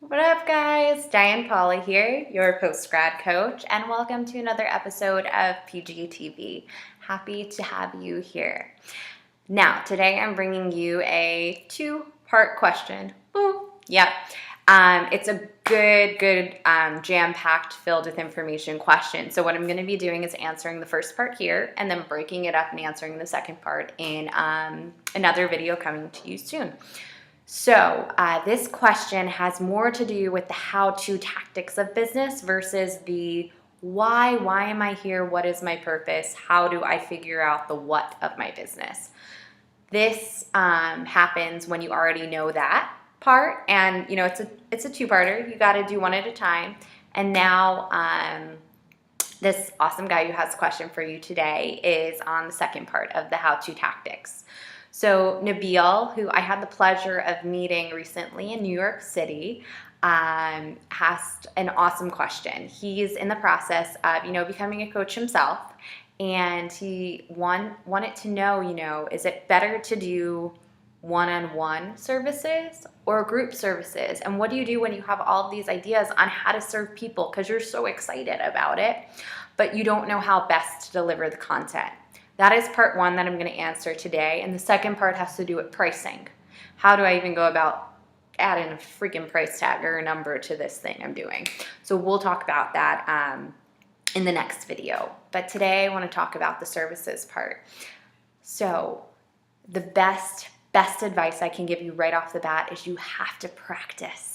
What up, guys? Diane Paula here, your post-grad coach, and welcome to another episode of PGTV. Happy to have you here. Now, today I'm bringing you a two-part question. Ooh, yep. It's a good, jam-packed, filled with information question. So what I'm going to be doing is answering the first part here, and then breaking it up and answering the second part in another video coming to you soon. So this question has more to do with the how-to tactics of business versus the why am I here, what is my purpose, how do I figure out the what of my business. This happens when you already know that part, and it's a two-parter. You got to do one at a time. And now this awesome guy who has a question for you today is on the second part of the how-to tactics. So Nabil, who I had the pleasure of meeting recently in New York City, asked an awesome question. He's in the process of, becoming a coach himself, and he wanted to know, is it better to do one-on-one services or group services? And what do you do when you have all of these ideas on how to serve people because you're so excited about it, but you don't know how best to deliver the content? That is part one that I'm going to answer today. And the second part has to do with pricing. How do I even go about adding a freaking price tag or a number to this thing I'm doing? So we'll talk about that in the next video. But today I want to talk about the services part. So the best advice I can give you right off the bat is you have to practice.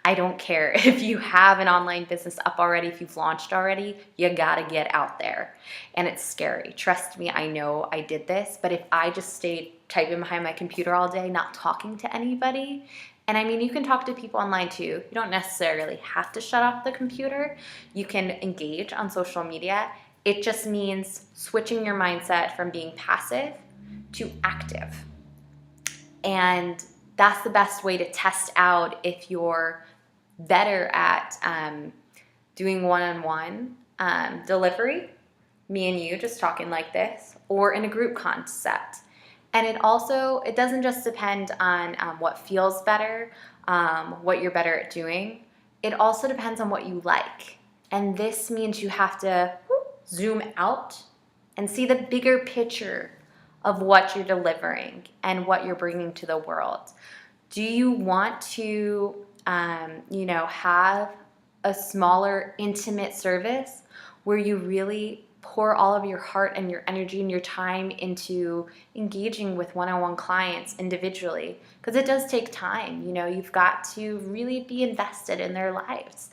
I don't care if you have an online business up already, if you've launched already, you gotta get out there. And it's scary. Trust me, I know I did this, but if I just stayed typing behind my computer all day, not talking to anybody, and I mean, you can talk to people online too. You don't necessarily have to shut off the computer. You can engage on social media. It just means switching your mindset from being passive to active. And that's the best way to test out if you're better at doing one-on-one delivery, me and you just talking like this, or in a group concept. And it doesn't just depend on what feels better, what you're better at doing. It also depends on what you like. And this means you have to zoom out and see the bigger picture of what you're delivering and what you're bringing to the world. Do you want to have a smaller, intimate service where you really pour all of your heart and your energy and your time into engaging with one-on-one clients individually? Because it does take time. You've got to really be invested in their lives.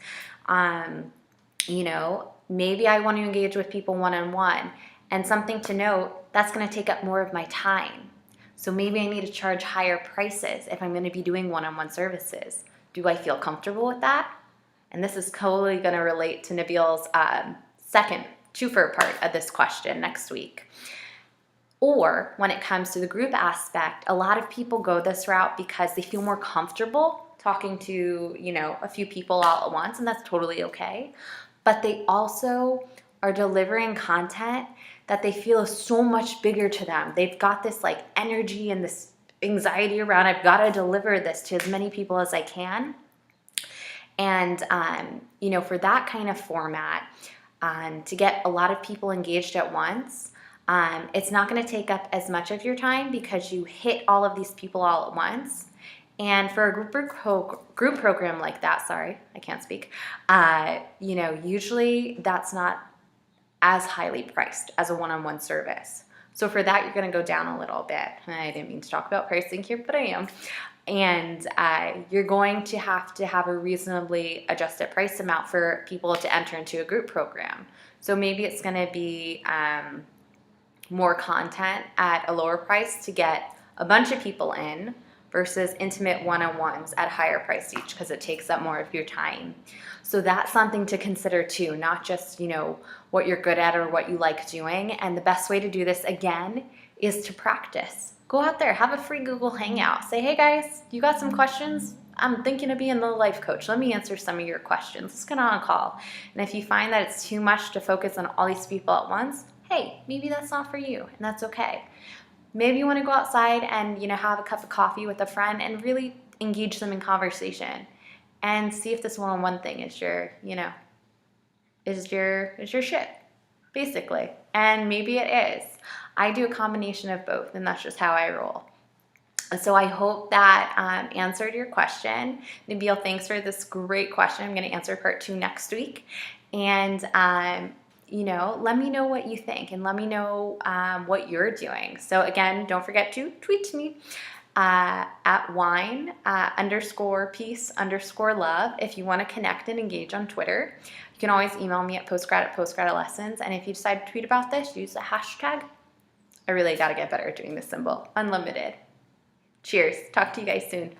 Maybe I want to engage with people one-on-one, and something to note, that's going to take up more of my time. So maybe I need to charge higher prices if I'm going to be doing one-on-one services. Do I feel comfortable with that? And this is totally going to relate to Nabil's second twofer part of this question next week. Or when it comes to the group aspect, a lot of people go this route because they feel more comfortable talking to, a few people all at once, and that's totally okay. But they also are delivering content that they feel is so much bigger to them. They've got this energy and this anxiety around, I've got to deliver this to as many people as I can. And, for that kind of format, to get a lot of people engaged at once, it's not going to take up as much of your time because you hit all of these people all at once. And for a group program like that, sorry, I can't speak, usually that's not as highly priced as a one-on-one service. So for that, you're going to go down a little bit. I didn't mean to talk about pricing here, but I am. And you're going to have a reasonably adjusted price amount for people to enter into a group program. So maybe it's going to be more content at a lower price to get a bunch of people in versus intimate one-on-ones at a higher price each because it takes up more of your time. So that's something to consider too, not just, what you're good at or what you like doing. And the best way to do this, again, is to practice. Go out there, have a free Google Hangout. Say, hey guys, you got some questions? I'm thinking of being the life coach. Let me answer some of your questions. Let's get on a call. And if you find that it's too much to focus on all these people at once, hey, maybe that's not for you, and that's okay. Maybe you want to go outside and have a cup of coffee with a friend and really engage them in conversation. and see if this one-on-one thing is your, is your shit, basically. And maybe it is. I do a combination of both, and that's just how I roll. So I hope that answered your question. Nabil, thanks for this great question. I'm going to answer part 2 next week. And, let me know what you think, and let me know what you're doing. So again, don't forget to tweet to me at wine _peace_love if you want to connect and engage on Twitter. You can always email me at postgrad@postgradolessons. And if you decide to tweet about this, use the hashtag. I really got to get better at doing this symbol. Unlimited. Cheers. Talk to you guys soon.